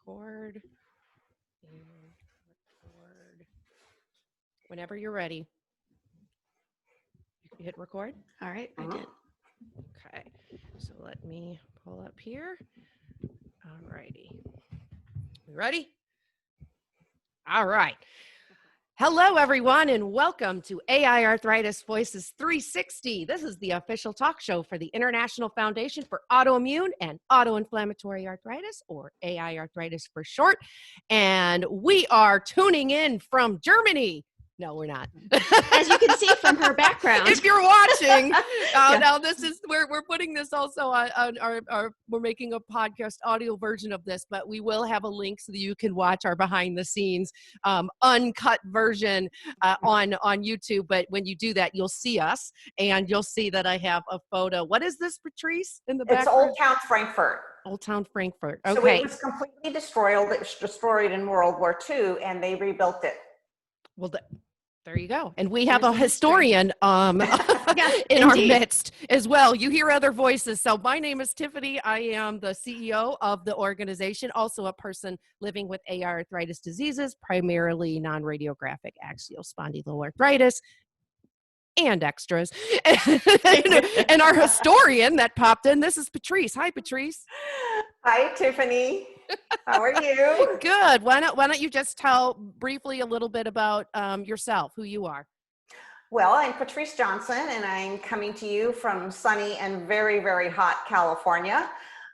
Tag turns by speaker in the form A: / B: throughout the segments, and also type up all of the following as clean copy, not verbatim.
A: record and record. Whenever you're ready. You hit record?
B: All right, I did.
A: Okay, so let me pull up here. All righty. You ready? All right. Hello, everyone, and welcome to AiArthritis Voices 360. This is the official talk show for the International Foundation for Autoimmune and Autoinflammatory Arthritis, or AiArthritis for short. And we are tuning in from Germany. No, we're not.
B: As you can see from her background.
A: If you're watching,
B: Yeah.
A: now this is, we're putting this also on our, we're making a podcast audio version of this, but we will have a link so that you can watch our behind the scenes uncut version on YouTube. But when you do that, you'll see us and you'll see that I have a photo. What is this, Patrice, in the background?
C: It's Old Town Frankfurt.
A: Old Town Frankfurt. Okay.
C: So it was completely destroyed. It was destroyed in World War II, and they rebuilt it.
A: Well, there you go. And we have a historian in our
B: indeed.
A: midst as well. You hear other voices. So my name is Tiffany. I am the CEO of the organization, also a person living with AiArthritis diseases, primarily non-radiographic axial spondyloarthritis and extras. And our historian that popped in, this is Patrice. Hi, Patrice.
C: Hi, Tiffany. How are you?
A: Good. Why don't you just tell briefly a little bit about yourself, who you are?
C: Well, I'm Patrice Johnson, and I'm coming to you from sunny and very, very hot California.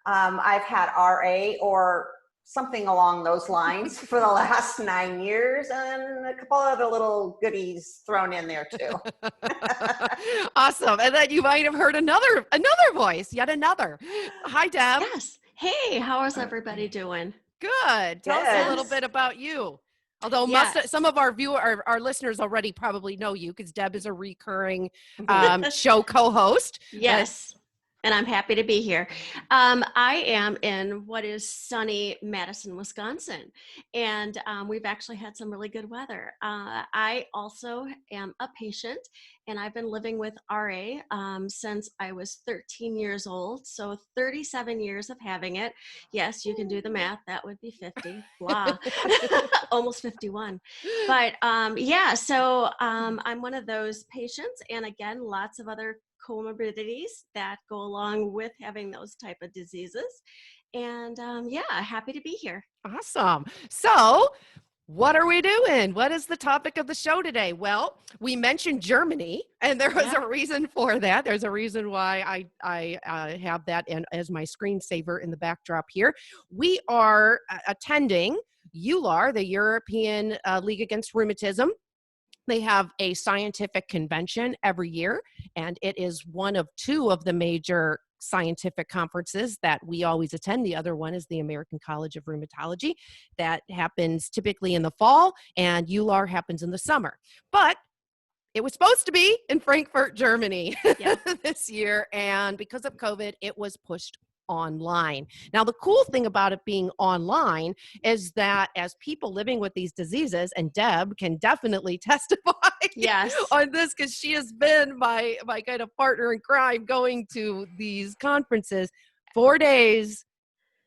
C: I've had RA or something along those lines for the last 9 years, and a couple other little goodies thrown in there too.
A: Awesome. And then you might have heard another voice, yet another. Hi, Deb.
B: Yes. Hey, how is everybody doing?
A: Good. Tell us a little bit about you. Although some of our our listeners already probably know you because Deb is a recurring show co-host.
B: Yes. And I'm happy to be here. I am in what is sunny Madison, Wisconsin. And we've actually had some really good weather. I also am a patient, and I've been living with RA since I was 13 years old. So 37 years of having it. Yes, you can do the math. That would be 50. Wow. Almost 51. But so I'm one of those patients. And again, lots of other comorbidities that go along with having those type of diseases. And happy to be here.
A: Awesome. So what are we doing? What is the topic of the show today? Well, we mentioned Germany, and there was a reason for that. There's a reason why I have that as my screensaver in the backdrop here. We are attending EULAR, the European League Against Rheumatism. They have a scientific convention every year, and it is one of two of the major scientific conferences that we always attend. The other one is the American College of Rheumatology. That happens typically in the fall, and EULAR happens in the summer. But it was supposed to be in Frankfurt, Germany this year, and because of COVID, it was pushed online. Now, the cool thing about it being online is that as people living with these diseases, and Deb can definitely testify on this because she has been my kind of partner in crime going to these conferences, 4 days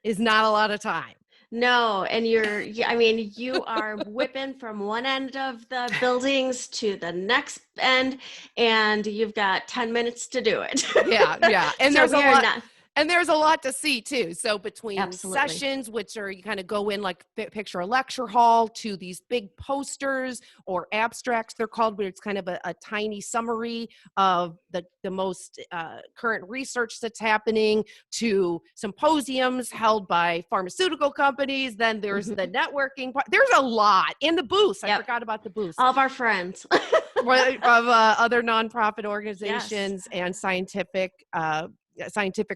A: is not a lot of time.
B: No, and you are whipping from one end of the buildings to the next end, and you've got 10 minutes to do it.
A: Yeah. And
B: So
A: there's a lot. And there's a lot to see too. So between sessions, which are, you kind of go in like picture a lecture hall, to these big posters or abstracts, they're called, where it's kind of a tiny summary of the most current research that's happening, to symposiums held by pharmaceutical companies. Then there's the networking part. There's a lot in the booths. I forgot about the booths.
B: All of our friends.
A: Of other nonprofit organizations and scientific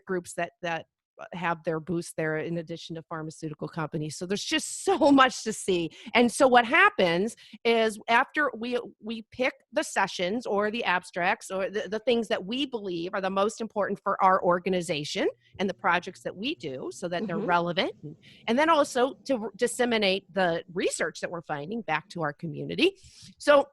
A: groups that have their booths there, in addition to pharmaceutical companies. So there's just so much to see. And so what happens is, after we pick the sessions or the abstracts or the things that we believe are the most important for our organization and the projects that we do, so that they're relevant, and then also to disseminate the research that we're finding back to our community. So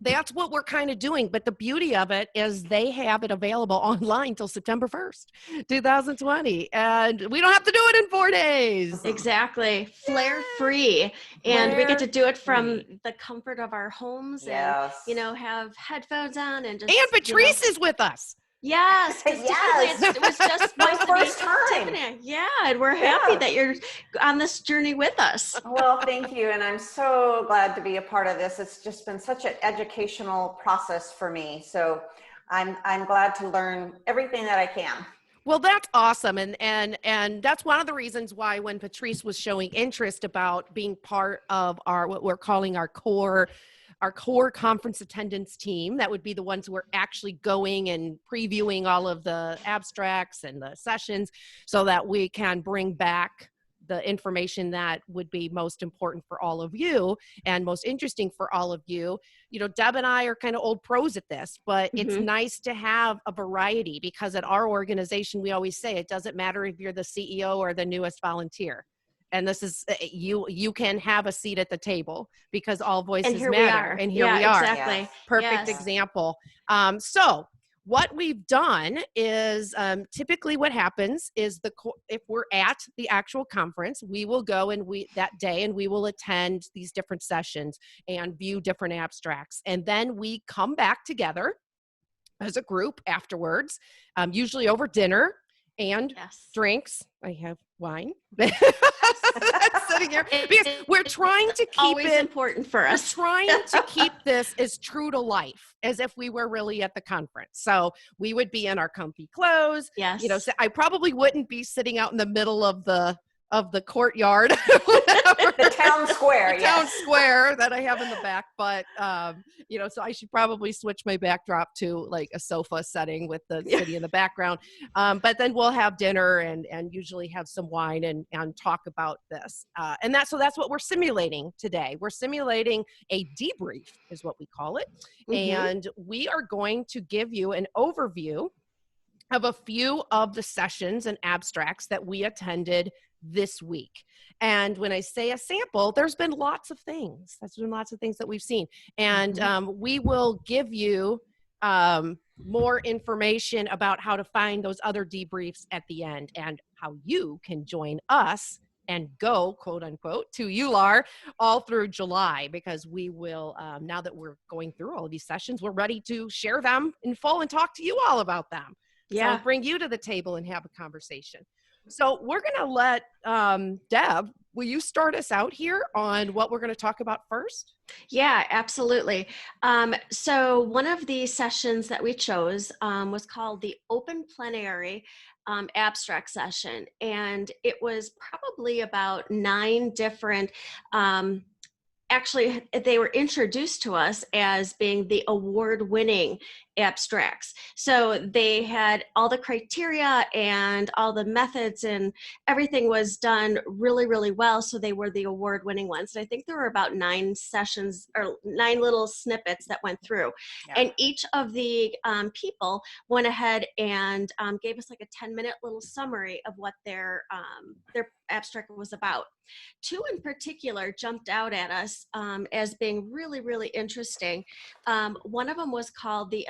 A: That's what we're kind of doing. But the beauty of it is they have it available online till September 1st, 2020. And we don't have to do it in 4 days.
B: Exactly. Flare free. And we get to do it from
A: Flare-free.
B: the comfort of our homes
C: Yes.
B: and, have headphones on and just.
A: And Patrice is with us.
B: Yes, because
C: Yes.
B: typically it was just
C: My
B: supposed to be
C: first time.
B: Tiffany. Yeah, and we're happy
C: Yeah.
B: that you're on this journey with us.
C: Well, thank you. And I'm so glad to be a part of this. It's just been such an educational process for me. So I'm glad to learn everything that I can.
A: Well, that's awesome. And that's one of the reasons why when Patrice was showing interest about being part of what we're calling our core conference attendance team, that would be the ones who are actually going and previewing all of the abstracts and the sessions so that we can bring back the information that would be most important for all of you and most interesting for all of you. Deb and I are kind of old pros at this, but it's nice to have a variety, because at our organization, we always say it doesn't matter if you're the CEO or the newest volunteer. And this is, you can have a seat at the table because all voices matter. And here we are.
B: Exactly.
C: Yes.
A: Perfect example. So what we've done is typically what happens is if we're at the actual conference, we will go that day and we will attend these different sessions and view different abstracts. And then we come back together as a group afterwards, usually over dinner and drinks. I have wine. Sitting here because we're trying to keep
B: always important for us.
A: Trying to keep this as true to life as if we were really at the conference. So we would be in our comfy clothes.
B: Yes.
A: So I probably wouldn't be sitting out in the middle of the courtyard,
C: The town square.
A: the town square that I have in the back. But so I should probably switch my backdrop to like a sofa setting with the city in the background. But then we'll have dinner and usually have some wine and talk about this. And that's what we're simulating today. We're simulating a debrief is what we call it. And we are going to give you an overview of a few of the sessions and abstracts that we attended this week. And when I say a sample, there's been lots of things. There's been lots of things that we've seen. And we will give you more information about how to find those other debriefs at the end and how you can join us and go, quote unquote, to EULAR all through July, because we will, now that we're going through all of these sessions, we're ready to share them in full and talk to you all about them.
B: Yeah.
A: So bring you to the table and have a conversation. So we're going to let Deb, will you start us out here on what we're going to talk about first?
B: Yeah, absolutely. So one of the sessions that we chose was called the Open Plenary Abstract Session. And it was probably about 9 different actually, they were introduced to us as being the award-winning abstracts. So they had all the criteria and all the methods and everything was done really, really well. So they were the award-winning ones. And I think there were about 9 sessions or 9 little snippets that went through. Yeah. And each of the people went ahead and gave us like a 10-minute little summary of what their abstract was about. 2 in particular jumped out at us as being really, really interesting. One of them was called the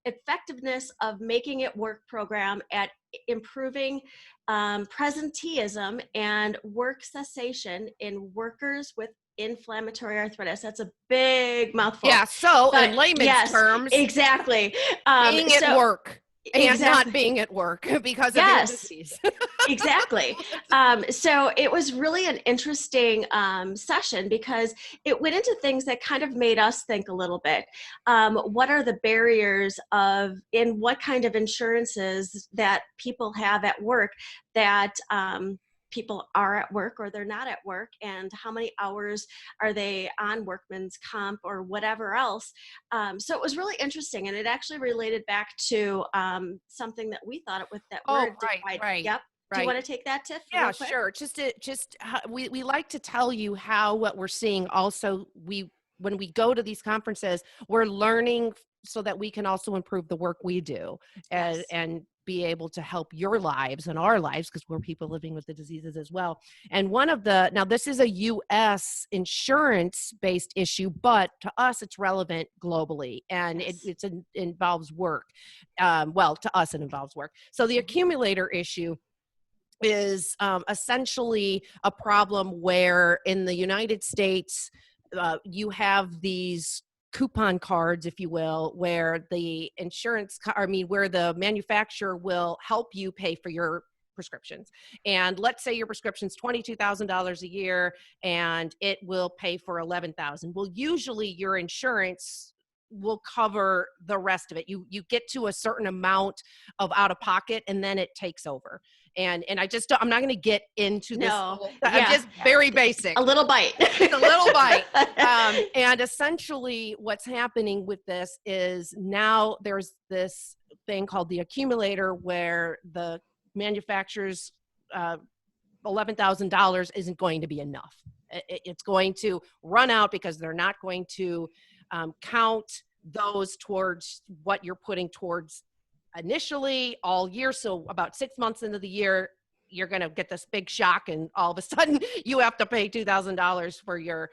B: Effectiveness of Making It Work program at improving presenteeism and work cessation in workers with inflammatory arthritis. That's a big mouthful.
A: Yeah, so in layman's terms.
B: Exactly.
A: Being at work. And not being at work because of your disease.
B: Exactly. So it was really an interesting session because it went into things that kind of made us think a little bit. What are the barriers in what kind of insurances that people have at work that people are at work or they're not at work, and how many hours are they on workman's comp or whatever else. So it was really interesting, and it actually related back to something that we thought with that word.
A: Right.
B: Yep.
A: Right.
B: Do you want to take that, Tiff?
A: Yeah, sure. We like to tell you how what we're seeing also when we go to these conferences, we're learning so that we can also improve the work we do
B: Yes.
A: and be able to help your lives and our lives, because we're people living with the diseases as well. And one of the, now this is a US insurance based issue, but to us it's relevant globally, and
B: Yes.
A: it involves work. Well, to us it involves work. So the accumulator issue is essentially a problem where in the United States, you have these coupon cards, if you will, where the where the manufacturer will help you pay for your prescriptions. And let's say your prescription's $22,000 a year and it will pay for $11,000. Well, usually your insurance will cover the rest of it. You get to a certain amount of out of pocket and then it takes over. And I'm not going to get into this.
B: No.
A: I'm just very basic.
B: A little bite.
A: Just a little bite. And essentially what's happening with this is now there's this thing called the accumulator where the manufacturer's $11,000 isn't going to be enough. It's going to run out because they're not going to count those towards what you're putting towards initially all year. So about 6 months into the year, you're going to get this big shock and all of a sudden you have to pay $2,000 for your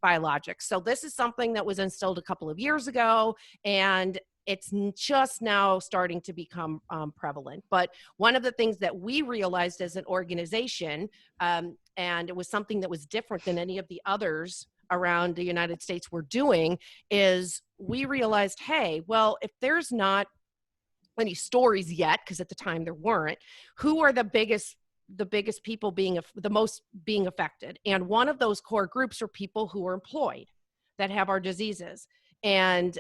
A: biologics. So this is something that was instilled a couple of years ago, and it's just now starting to become prevalent. But one of the things that we realized as an organization, and it was something that was different than any of the others around the United States were doing, is we realized, hey, well, if there's not any stories yet, because at the time there weren't, who are the biggest people the most being affected? And one of those core groups are people who are employed that have our diseases. And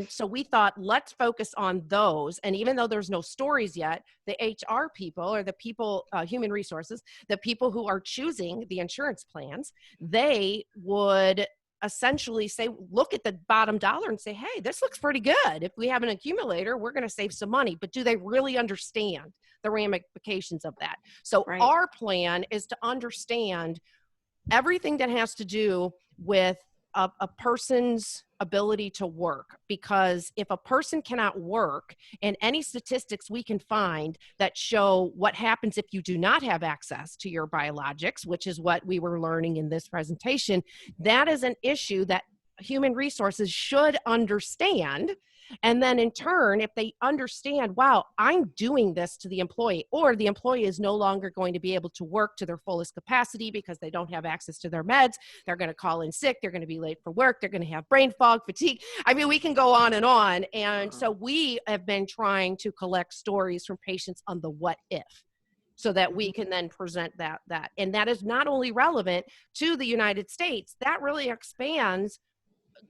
A: so we thought, let's focus on those. And even though there's no stories yet, the HR people, or the people, human resources, the people who are choosing the insurance plans, they would essentially say, look at the bottom dollar and say, hey, this looks pretty good. If we have an accumulator, we're going to save some money. But do they really understand the ramifications of that? So our plan is to understand everything that has to do with a person's ability to work, because if a person cannot work, and any statistics we can find that show what happens if you do not have access to your biologics, which is what we were learning in this presentation, that is an issue that human resources should understand. And then in turn, if they understand, wow, I'm doing this to the employee, or the employee is no longer going to be able to work to their fullest capacity because they don't have access to their meds, they're going to call in sick, they're going to be late for work, they're going to have brain fog, fatigue. I mean, we can go on and on. And so we have been trying to collect stories from patients on the what if, so that we can then present that. And that is not only relevant to the United States, that really expands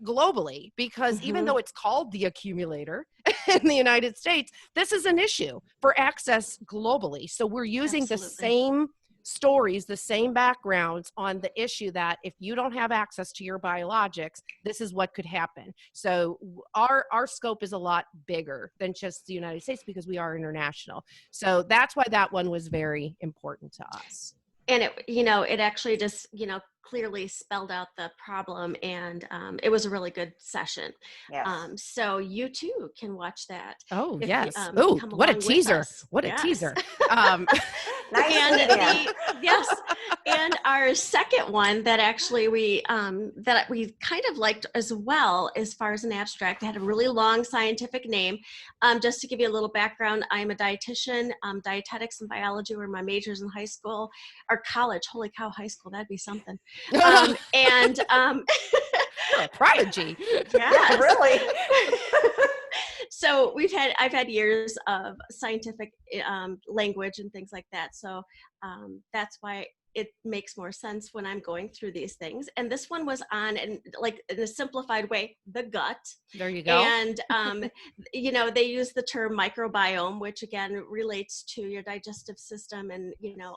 A: globally, because even though it's called the accumulator in the United States, this is an issue for access globally. So we're using the same stories, the same backgrounds on the issue that if you don't have access to your biologics, this is what could happen. So our scope is a lot bigger than just the United States, because we are international. So that's why that one was very important to us.
B: And it actually just, clearly spelled out the problem, and it was a really good session.
C: Yes.
B: So you too can watch that.
A: Oh,
B: if
A: yes.
B: You,
A: Oh,
B: come
A: what a
B: along with
A: teaser.
B: us.
A: What a
B: Yes.
A: teaser.
C: Nice
B: And
C: meeting.
B: yes, and our second one that actually we kind of liked as well, as far as an abstract, it had a really long scientific name. Just to give you a little background, I'm a dietitian. Dietetics and biology were my majors in high school or college. Holy cow, high school, that'd be something.
A: You're a prodigy.
B: Yes.
C: Yeah, really.
B: So I've had years of scientific language and things like that. So that's why it makes more sense when I'm going through these things. And this one was on, in a simplified way, the gut.
A: There you go.
B: And, they use the term microbiome, which again relates to your digestive system and,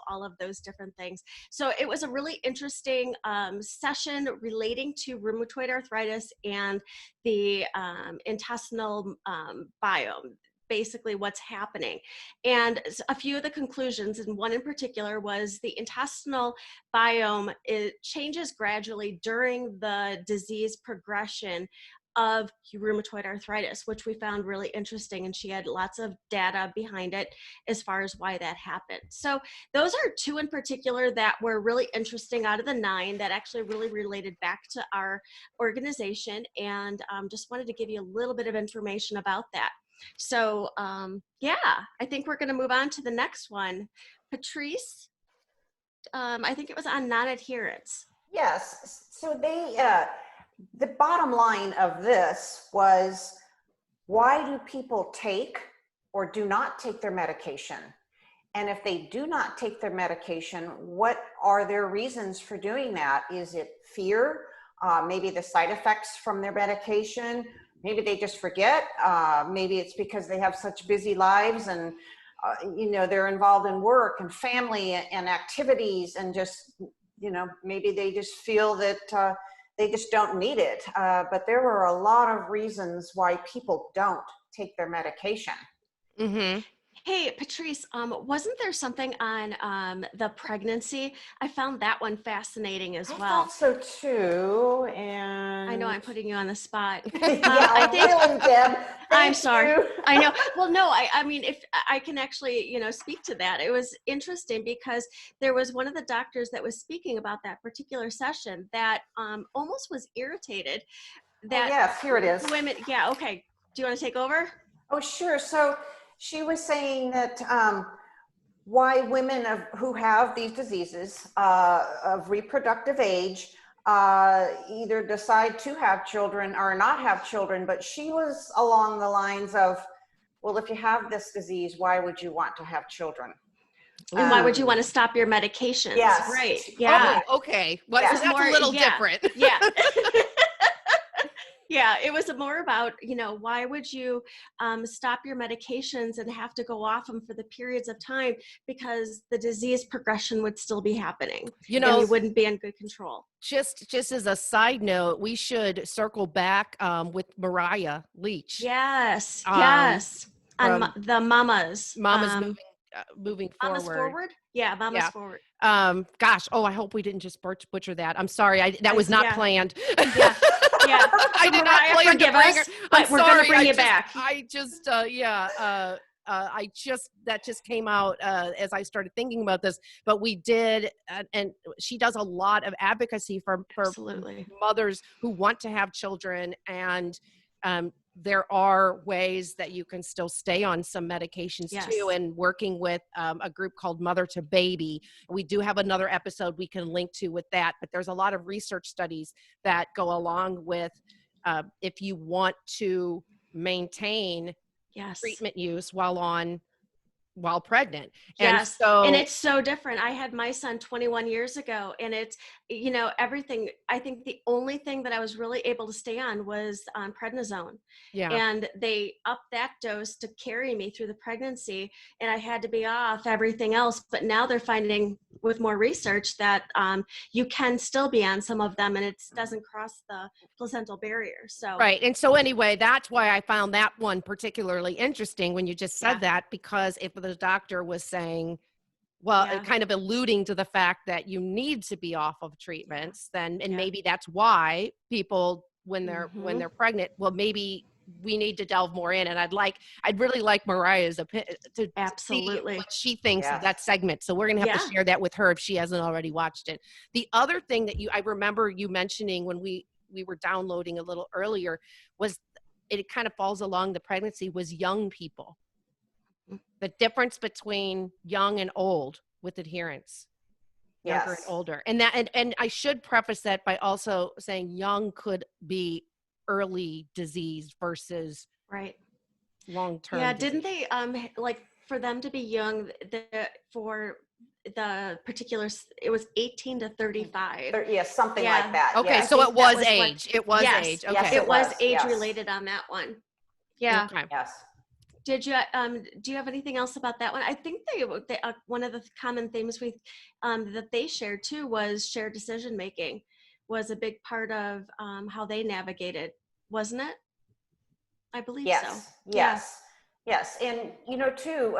B: all of those different things. So it was a really interesting session relating to rheumatoid arthritis and the intestinal biome. Basically what's happening. And a few of the conclusions, and one in particular, was the intestinal biome, it changes gradually during the disease progression of rheumatoid arthritis, which we found really interesting. And she had lots of data behind it as far as why that happened. So those are 2 in particular that were really interesting out of the 9 that actually really related back to our organization. And just wanted to give you a little bit of information about that. So yeah, I think we're going to move on to the next one. Patrice, I think it was on non-adherence.
C: Yes. So the bottom line of this was, why do people take or do not take their medication? And if they do not take their medication, what are their reasons for doing that? Is it fear? Maybe the side effects from their medication? Maybe they just forget. Maybe it's because they have such busy lives and they're involved in work and family and activities, and just, maybe they just feel that they just don't need it. But there were a lot of reasons why people don't take their medication.
A: Mm-hmm.
B: Hey, Patrice, wasn't there something on the pregnancy? I found that one fascinating as well.
C: I thought so too, and
B: I know I'm putting you on the spot.
C: I think, really, Deb.
B: I'm sorry.
C: You.
B: I know. Well, no, I mean, if I can actually, speak to that. It was interesting because there was one of the doctors that was speaking about that particular session that almost was irritated that
C: yes, here it is.
B: Women, yeah, okay. Do you want to take over?
C: Oh, sure. So she was saying that why women who have these diseases of reproductive age either decide to have children or not have children, but she was along the lines of, well, if you have this disease, why would you want to have children?
B: And why would you want to stop your medications?
C: Yes.
B: Right. Yeah.
A: Oh, okay. Well,
C: Yes.
A: so that's a little different.
B: Yeah. Yeah, it was more about, why would you stop your medications and have to go off them for the periods of time, because the disease progression would still be happening. And you wouldn't be in good control.
A: Just as a side note, we should circle back with Mariah Leach.
B: Yes, yes. On the mamas.
A: Moving forward.
B: Mamas forward? Yeah, mamas forward.
A: Gosh, I hope we didn't just butcher that. I'm sorry. That was not planned.
B: Yeah. Yeah.
A: I did not plan to bring her.
B: But we're going to bring you back.
A: That just came out as I started thinking about this, but we did, and she does a lot of advocacy for mothers who want to have children, and there are ways that you can still stay on some medications too, and working with a group called Mother to Baby. We do have another episode we can link to with that, but there's a lot of research studies that go along with if you want to maintain treatment use while pregnant.
B: Yes. And it's so different. I had my son 21 years ago, and it's, everything. I think the only thing that I was really able to stay on was prednisone. Yeah. And they upped that dose to carry me through the pregnancy, and I had to be off everything else. But now they're finding with more research that you can still be on some of them, and it doesn't cross the placental barrier. So
A: right. And so anyway, that's why I found that one particularly interesting when you just said that, because if the doctor was saying, kind of alluding to the fact that you need to be off of treatments, then, and maybe that's why people, when they're pregnant, well, maybe we need to delve more in. And I'd really like Mariah's opinion to see what she thinks of that segment. So we're going to have to share that with her if she hasn't already watched it. The other thing that I remember you mentioning when we were downloading a little earlier was it kind of falls along the pregnancy was young people. The difference between young and old with adherence, younger and older. And I should preface that by also saying young could be early disease versus long-term disease.
B: Didn't they for them to be young, for the particular, it was 18 to 35.
C: Something like that.
A: Okay, so it was age. It was age. Okay.
B: Yes, it was age related on that one. Yeah.
C: Okay. Yes.
B: Did you do you have anything else about that one? I think they one of the common themes that they shared too was shared decision making was a big part of how they navigated, wasn't it? I believe so.
C: Yes. And too,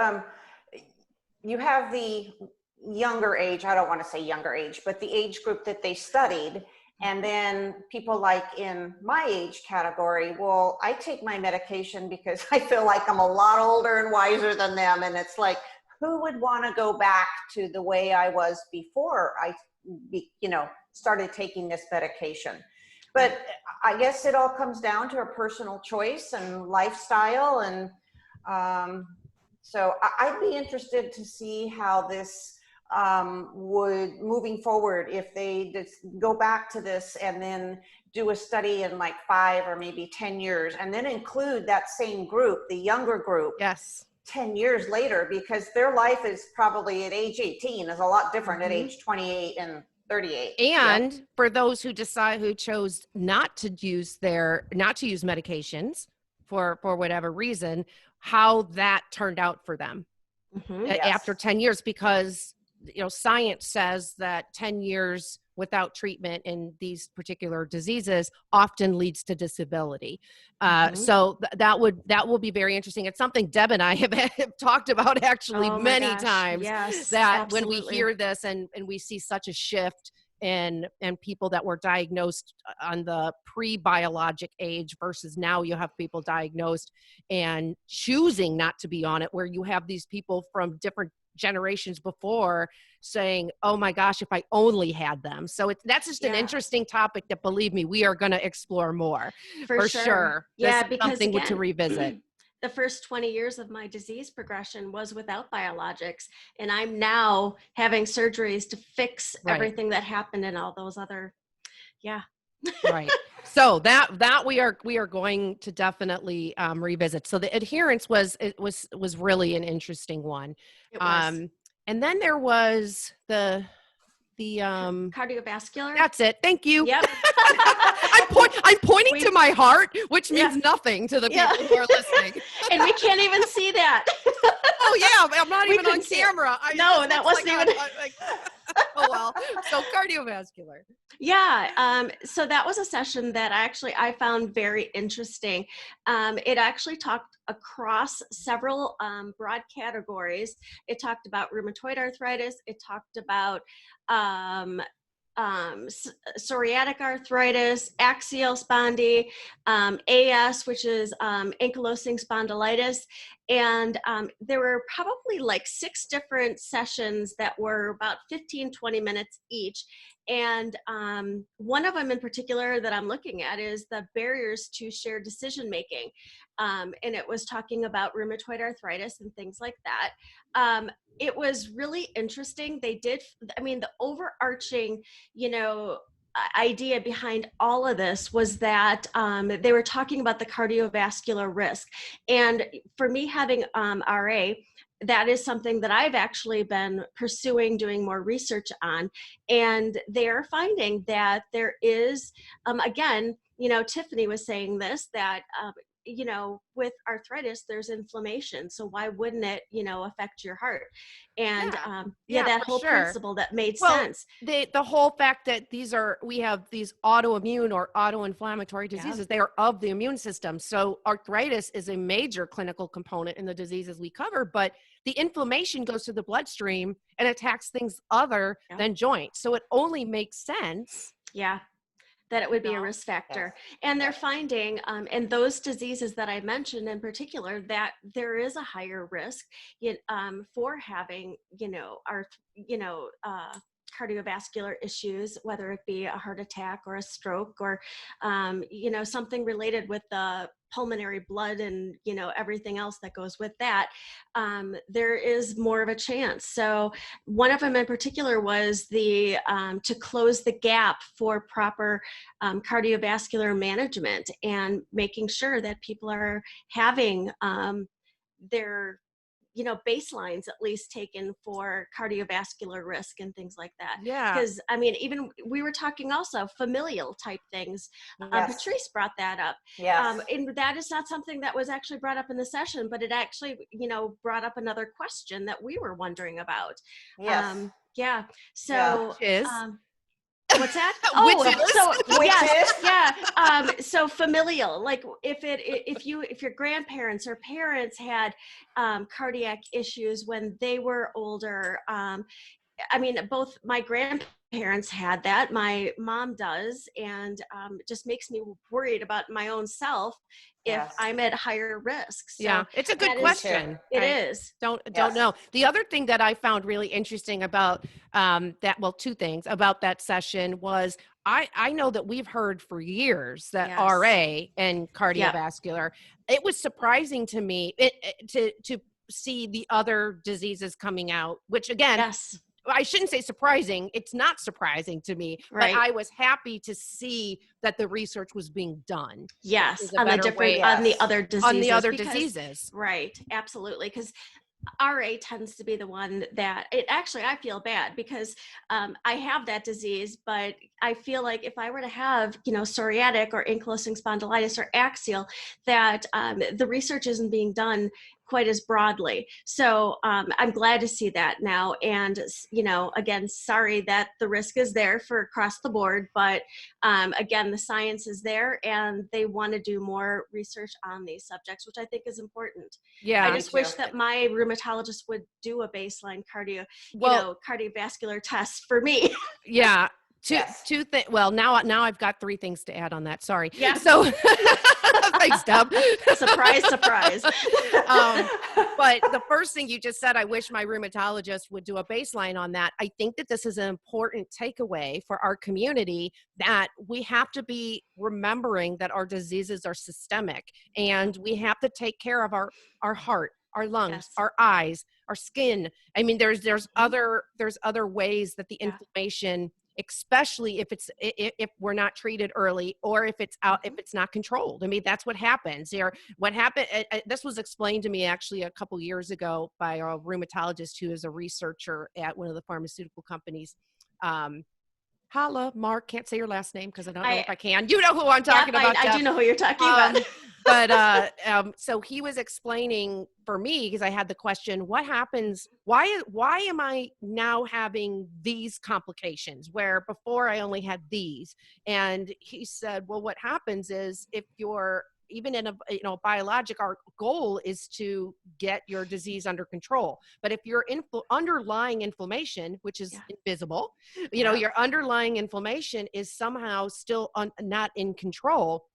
C: you have the younger age, I don't want to say younger age, but the age group that they studied, And then people like in my age category, well, I take my medication because I feel like I'm a lot older and wiser than them. And it's like, who would want to go back to the way I was before I, started taking this medication? But I guess it all comes down to a personal choice and lifestyle. And so I'd be interested to see how this would, moving forward, if they just go back to this and then do a study in like 5 or maybe 10 years, and then include that same group, the younger group,
A: Yes.
C: 10 years later, because their life is probably at age 18 is a lot different at age 28 and 38.
A: And for those who chose not to use medications for whatever reason, how that turned out for them after 10 years, because science says that 10 years without treatment in these particular diseases often leads to disability. So that will be very interesting. It's something Deb and I have talked about actually many times.
B: Yes,
A: that
B: absolutely.
A: When we hear this and we see such a shift in people that were diagnosed on the pre-biologic age versus now you have people diagnosed and choosing not to be on it, where you have these people from different generations before saying, oh my gosh, if I only had them. So that's just an interesting topic that, believe me, we are going to explore more for sure.
B: Yeah,
A: this
B: because
A: something
B: again,
A: to revisit.
B: The first 20 years of my disease progression was without biologics, and I'm now having surgeries to fix everything that happened and all those other
A: Right. So that we are going to definitely revisit. So the adherence was really an interesting one.
B: It was.
A: And then there was the
B: cardiovascular.
A: That's it. Thank you.
B: Yep.
A: I'm pointing to my heart, which means nothing to the people who are listening.
B: And we can't even see that.
A: Oh yeah, I'm not even on camera.
B: No, that wasn't even.
A: Oh well. So cardiovascular.
B: Yeah. So that was a session that I found very interesting. It actually talked across several broad categories. It talked about rheumatoid arthritis. It talked about psoriatic arthritis, axial spondy, AS, which is ankylosing spondylitis. And there were probably like 6 different sessions that were about 15, 20 minutes each. And one of them in particular that I'm looking at is the barriers to shared decision making. And it was talking about rheumatoid arthritis and things like that. It was really interesting. The overarching, idea behind all of this was that they were talking about the cardiovascular risk. And for me, having RA, that is something that I've actually been pursuing, doing more research on. And they're finding that there is, again, Tiffany was saying this, that with arthritis, there's inflammation. So why wouldn't it, affect your heart? And that whole principle that made sense.
A: The whole fact that we have these autoimmune or autoinflammatory diseases, they are of the immune system. So arthritis is a major clinical component in the diseases we cover, but the inflammation goes to the bloodstream and attacks things other than joints. So it only makes sense.
B: Yeah. That it would be a risk factor. And they're finding in those diseases that I mentioned in particular that there is a higher risk for having, cardiovascular issues, whether it be a heart attack or a stroke or, something related with the pulmonary blood and, everything else that goes with that. There is more of a chance. So one of them in particular was the to close the gap for proper cardiovascular management and making sure that people are having their baselines at least taken for cardiovascular risk and things like that.
A: Yeah.
B: Because even we were talking also familial type things. Patrice brought that up.
C: Yes.
B: And that is not something that was actually brought up in the session, but it actually, brought up another question that we were wondering about.
C: Yes.
B: So
A: is
B: what's that? So familial, like if your grandparents or parents had cardiac issues when they were older. Both my grandparents parents had that. My mom does, and it just makes me worried about my own self if
C: Yes.
B: I'm at higher risk. So
A: Yeah, it's a good
B: that is-
A: question.
B: It
A: I
B: is.
A: don't
C: Yes.
A: know. The other thing that I found really interesting about that, well, two things about that session was I know that we've heard for years that
B: Yes.
A: RA and cardiovascular. It was surprising to me to see the other diseases coming out, which again,
B: Yes.
A: I shouldn't say surprising. It's not surprising to me,
B: Right.
A: but I was happy to see that the research was being done.
B: Yes.
A: Is a
B: On the
A: better way-
B: different, on the
C: Yes.
B: other diseases.
A: on the other
B: because-
A: diseases.
B: Right. Absolutely. Because RA tends to be the one that it actually, I feel bad because I have that disease, but I feel like if I were to have, psoriatic or ankylosing spondylitis or axial, that the research isn't being done quite as broadly. So I'm glad to see that now. And, again, sorry that the risk is there for across the board, but again, the science is there and they want to do more research on these subjects, which I think is important.
A: Yeah.
B: I
C: Me
B: just
C: too.
B: wish that my rheumatologist would do a baseline
A: Well,
B: cardiovascular test for me.
A: yeah.
C: Yes.
A: Two things. Well, now I've got three things to add on that. Sorry.
B: Yeah.
A: So thanks, Deb.
B: Surprise, surprise.
A: But the first thing you just said, I wish my rheumatologist would do a baseline on that. I think that this is an important takeaway for our community, that we have to be remembering that our diseases are systemic and we have to take care of our heart, our lungs,
B: Yes.
A: our eyes, our skin. I mean, there's other ways that the
B: Yeah.
A: inflammation, especially if we're not treated early or if it's out, if it's not controlled. I mean, that's what happens here. What happened, this was explained to me actually a couple years ago by a rheumatologist who is a researcher at one of the pharmaceutical companies. Holla, Mark, can't say your last name because I don't know if I can. You know who I'm talking about.
B: I do know who you're talking about.
A: But so he was explaining for me, because I had the question, what happens, why am I now having these complications where before I only had these? And he said, well, what happens is if you're even in a biologic, our goal is to get your disease under control. But if your underlying inflammation, which is invisible, your underlying inflammation is somehow still not in control,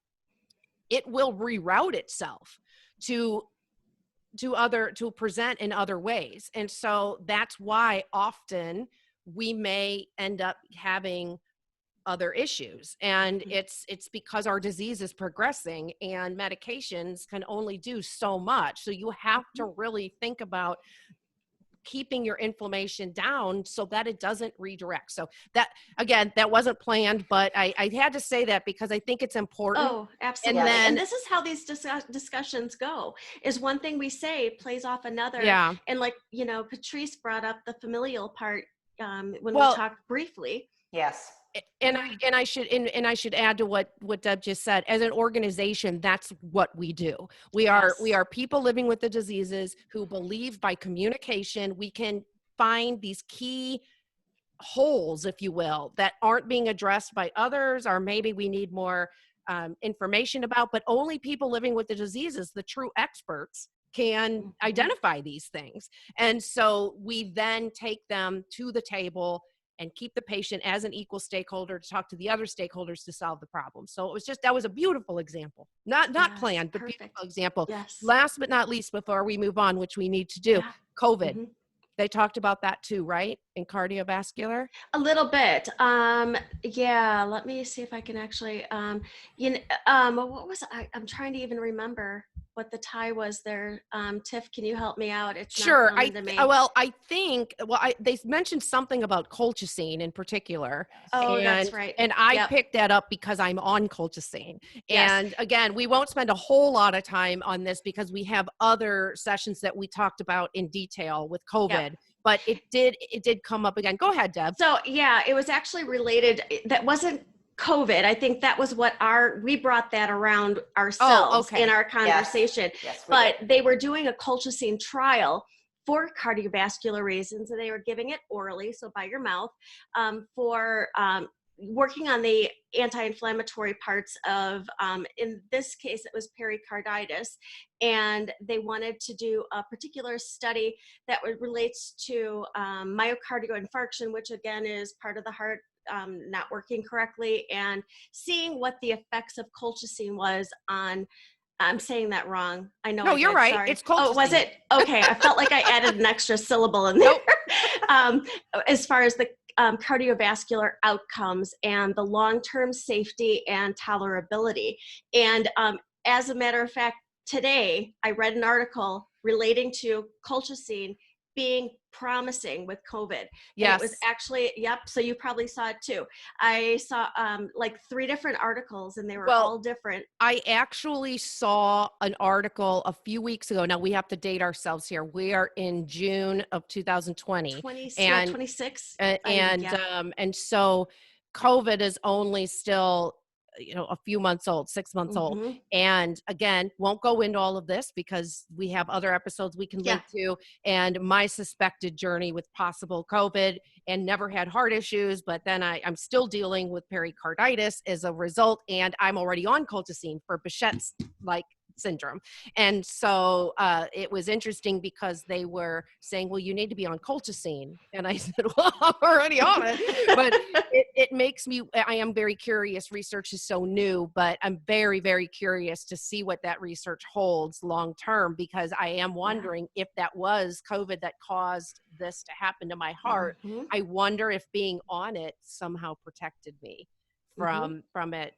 A: it will reroute itself to present in other ways. And so that's why often we may end up having other issues. And it's because our disease is progressing and medications can only do so much. So you have to really think about keeping your inflammation down so that it doesn't redirect. So that, again, that wasn't planned, but I had to say that because I think it's important.
B: Oh, absolutely.
A: And then,
B: and this is how these discussions go, is one thing we say plays off another.
A: yeah.
B: And like, Patrice brought up the familial part when we talked briefly.
C: Yes.
A: And I should add to what Deb just said. As an organization, that's what we do. We are people living with the diseases who believe by communication we can find these key holes, if you will, that aren't being addressed by others, or maybe we need more information about. But only people living with the diseases, the true experts, can identify these things. And so we then take them to the table and keep the patient as an equal stakeholder to talk to the other stakeholders to solve the problem. So it was that was a beautiful example, not planned, but
B: perfect.
A: beautiful example.
B: Yes.
A: Last but not least, before we move on, which we need to do, COVID. They talked about that too, right? In cardiovascular?
B: A little bit. Let me see if I can actually, what was I'm trying to even remember what the tie was there. Tiff, can you help me out? It's
A: sure.
B: not to me.
A: I think they mentioned something about colchicine in particular.
B: Oh, that's right.
A: And I picked that up because I'm on colchicine.
B: Yes.
A: And again, we won't spend a whole lot of time on this because we have other sessions that we talked about in detail with COVID. Yep. But it did come up again. Go ahead, Deb.
B: So it was actually related. That wasn't COVID. I think that was what we brought that around ourselves in our conversation.
C: Yes,
B: but they were doing a colchicine trial for cardiovascular reasons, and they were giving it orally, so by your mouth, for working on the anti-inflammatory parts of, in this case, it was pericarditis, and they wanted to do a particular study that relates to myocardial infarction, which again is part of the heart not working correctly, and seeing what the effects of colchicine was on. I'm saying that wrong. I know.
A: No, you're right.
B: Sorry.
A: It's colchicine.
B: Oh, was it? Okay. I felt like I added an extra syllable in there.
A: Nope.
B: As far as the cardiovascular outcomes and the long-term safety and tolerability. And as a matter of fact, today I read an article relating to colchicine being promising with COVID.
A: Yes.
B: And it was actually, yep. So you probably saw it too. I saw like 3 different articles, and they were all different.
A: I actually saw an article a few weeks ago. Now we have to date ourselves here. We are in June of 2020.
B: 26.
A: And so COVID is only still, a few months old, 6 months old. And again, won't go into all of this because we have other episodes we can link to, and my suspected journey with possible COVID, and never had heart issues, but then I'm still dealing with pericarditis as a result, and I'm already on colchicine for Behçet's syndrome. And so it was interesting because they were saying, well, you need to be on colchicine. And I said, well, I'm already on it. But it makes me, I am very curious. Research is so new, but I'm very, very curious to see what that research holds long term, because I am wondering if that was COVID that caused this to happen to my heart. I wonder if being on it somehow protected me from it.